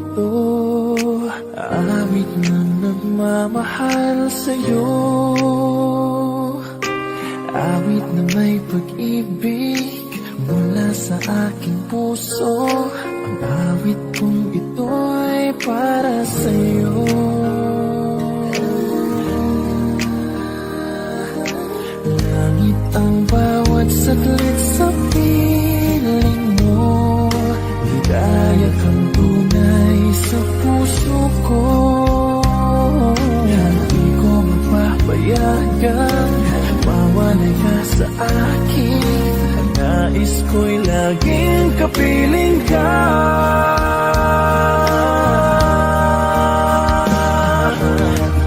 ito, awit ng nagmamahal sa'yo. Awit na may pag-ibig mula sa aking puso. Ang awit kong ito'y para sa'yo. Langit ang bawat saglit sa piling mo. Ligaya kang tunay sa puso ko. Hindi ko mapapayagang mawalay ka sa akin. Nais ko'y laging kapiling ka.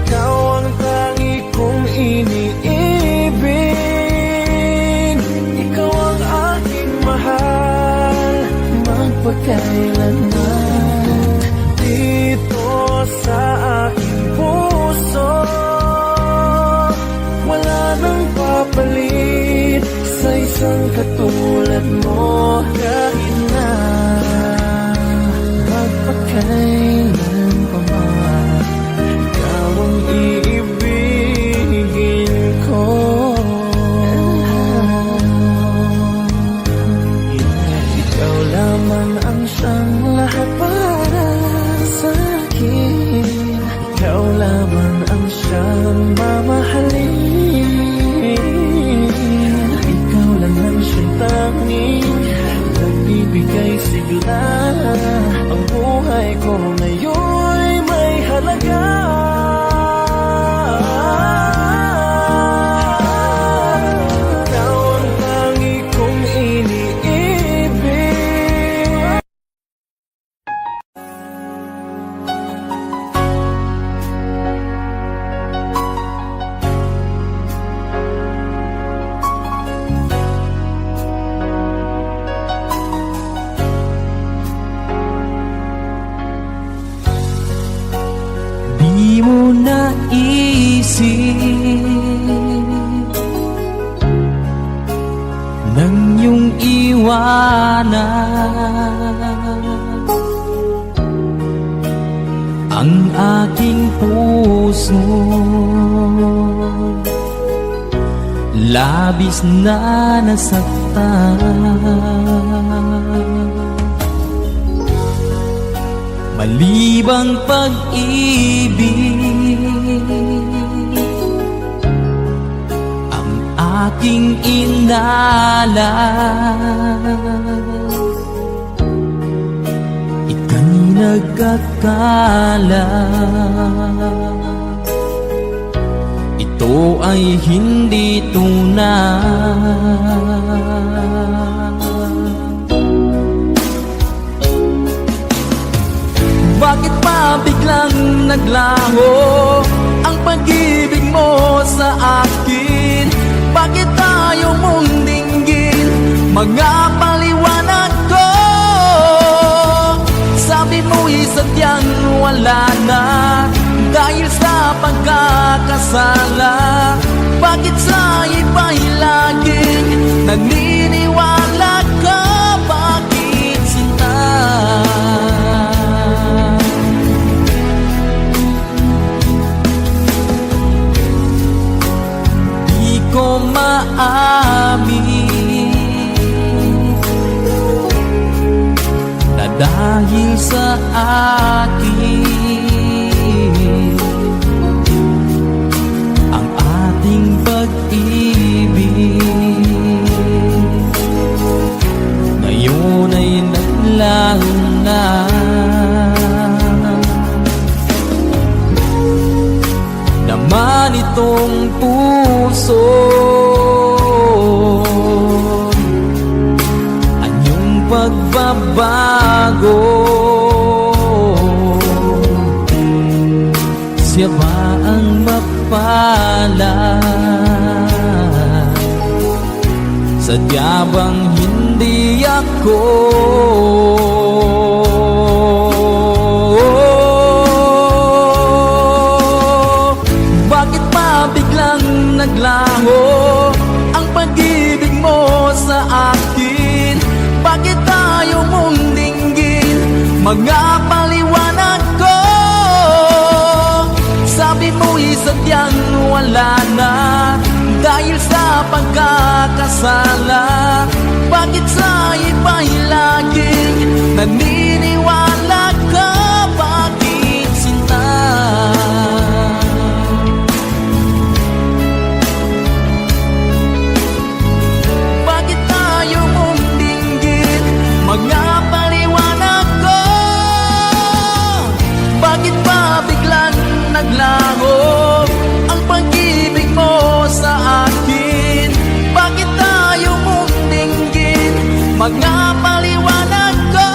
Ikaw ang tangi kong iniibig. Ikaw ang aking mahal magpakailanman. Dito sa aking puso wala nang papalit sa isang katulad mo. Kahit na magpakailan pa man, ikaw ang iibigin ko. Ikaw lamang ang siyang lahat para sa akin. Ikaw lamang ang siyang mamahalin. Ikaw lang ang siyang tanging nagbibigay sigla. Ang buhay ko ngayon'y may halaga. Ikaw ang tangi kong iniibig. Di mo naisip nang iyong iwanan ang aking puso. Labis na nasaktan. Malibang pag-ibig ang aking inalan. Ika'y nagkakala ito ay hindi tunay. Bakit pa biglang naglaho ang pag-ibig mo sa akin? Bakit tayo mong dinggin mga paliwanag ko? Sabi mo'y sadyang wala na dahil sa pagkakasala. Bakit sa iba'y laging naniniwala ka? Bakit sinta? Di ko maamin na dahil sa akin ang ating pag-ibig ngayon ay naglaho na. Naman itong puso anyong pagbabago. Siya ba ang mapalad? Sadya bang hindi ako? Bakit pa biglang naglaho ang pag-ibig mo sa akin? Bakit tayo mong dinggin mga paliwanag sadyang wala na dahil sa pagkakasala. Bakit sa iba'y laging naniniwala ka? Bakit sinta? Bakit tayo mong dinggit? Mga paliwanag ko. Bakit ba biglang naglaho ang pag-ibig mo sa akin? Bakit tayo mong dinggit? Mga paliwanag ko.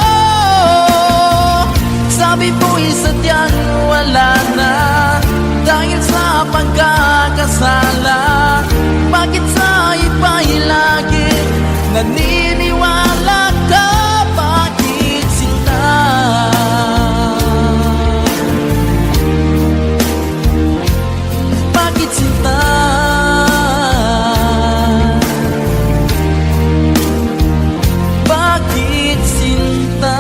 Sabi mo'y sadyang wala na dahil sa pagkakasala. Bakit sa iba'y laging naniniwala ka? Bakit sinta? Bakit sinta? Bakit sinta?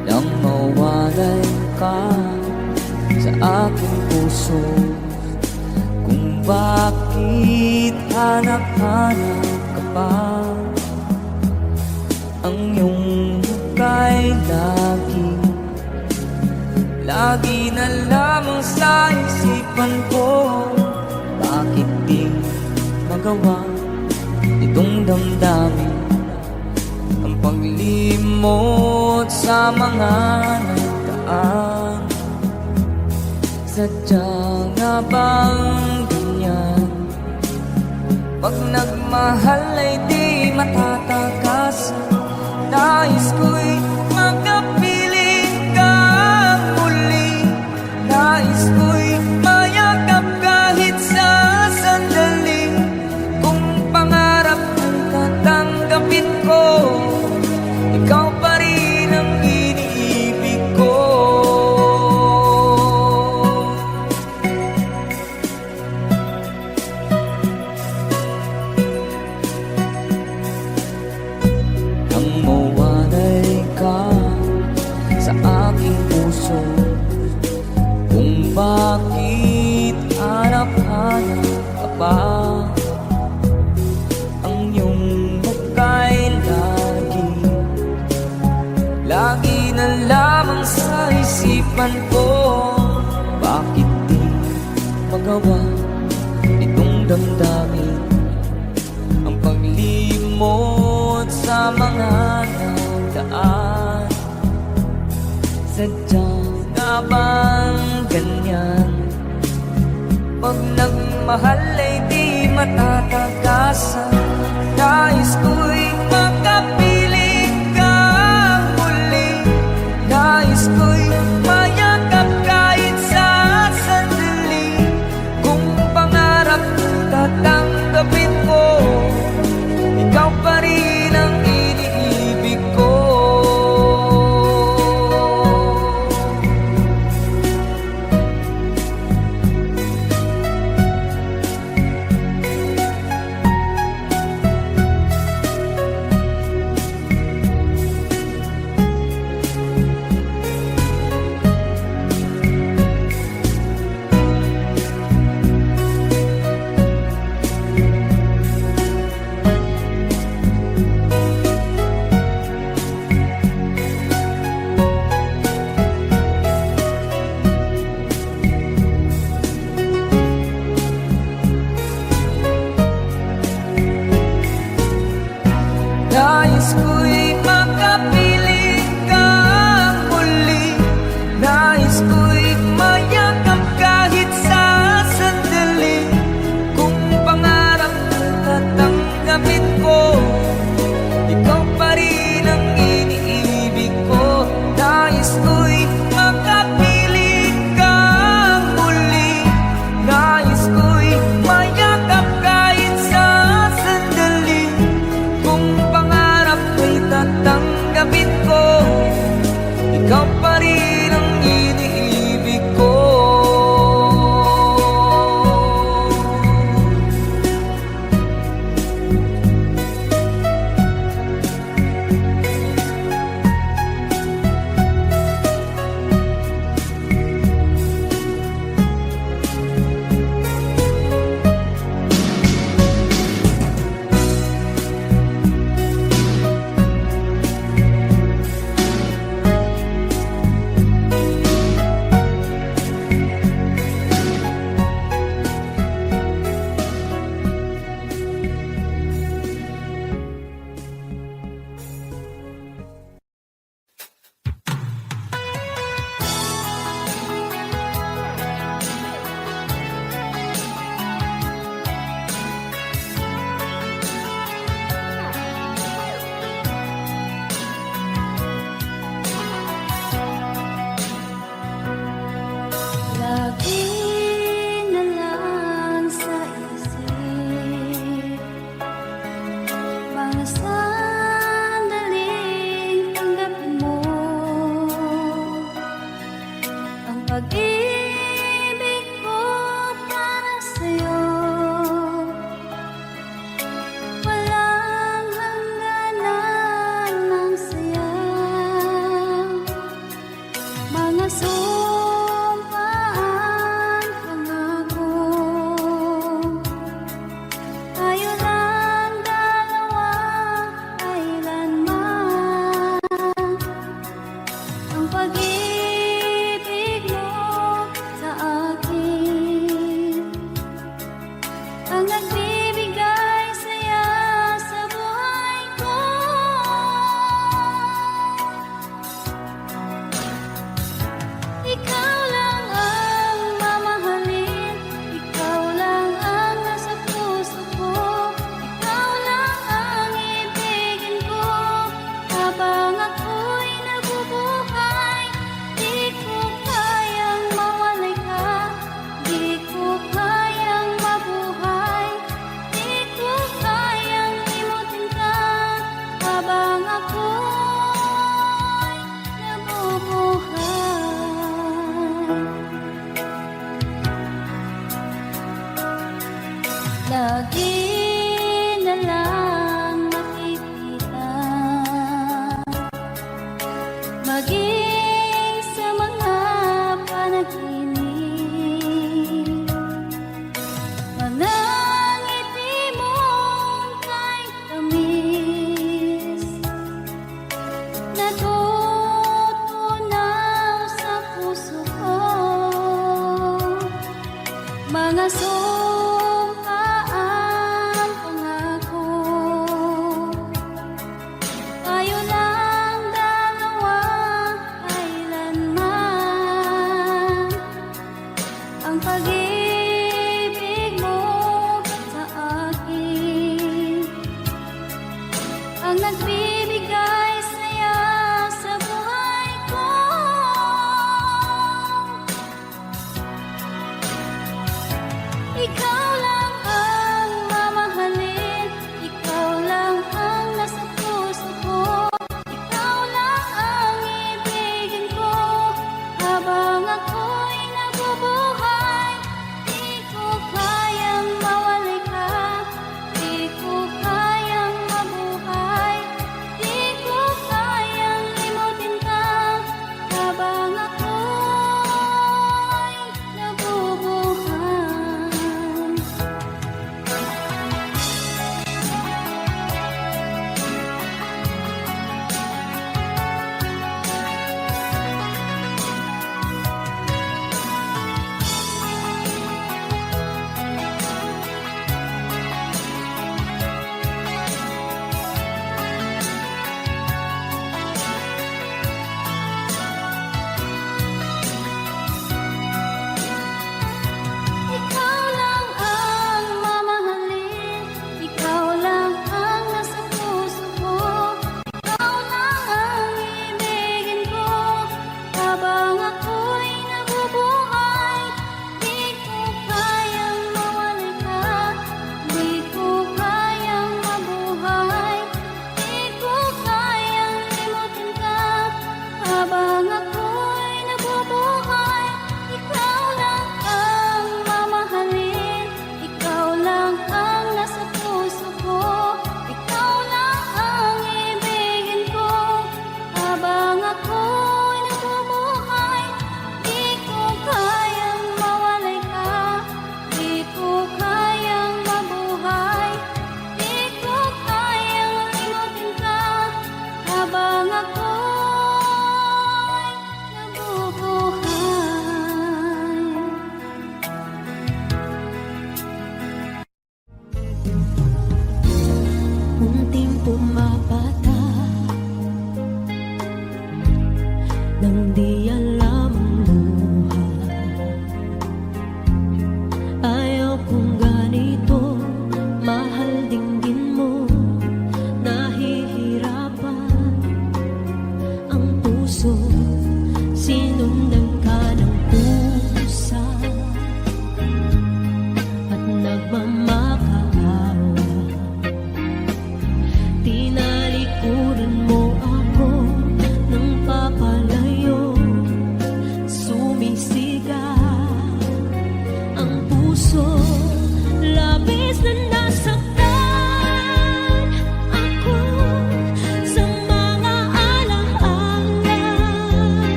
Nang mawalay ka sa aking puso, kung bakit hanap-hanap ka pa, ang iyong muka'y lagi na lamang sa isipan ko. Bakit di magawa itong damdamin ang paglimot sa mga nagdaan? Sadya nga bang ganyan? Pag nagmahal ay di matatakasan. Nais ko'y makapiling ka muli. Nais ko'y mayakap kahit sa sandali. Kung pangarap kong tatanggapin ko, ikaw pa rin ang iniibig ko. Nang mawalay ka sa aking puso, kung bakit hanap-hanap ka pa, ang iyong muka'y lagi na lamang sa isipan ko. Bakit di magawa itong damdamin ang paglimot sa mga nagdaan? Sadya nga bang ganyan? Pag nagmahal ay di matatagasan. Nais ko'y makapagpalit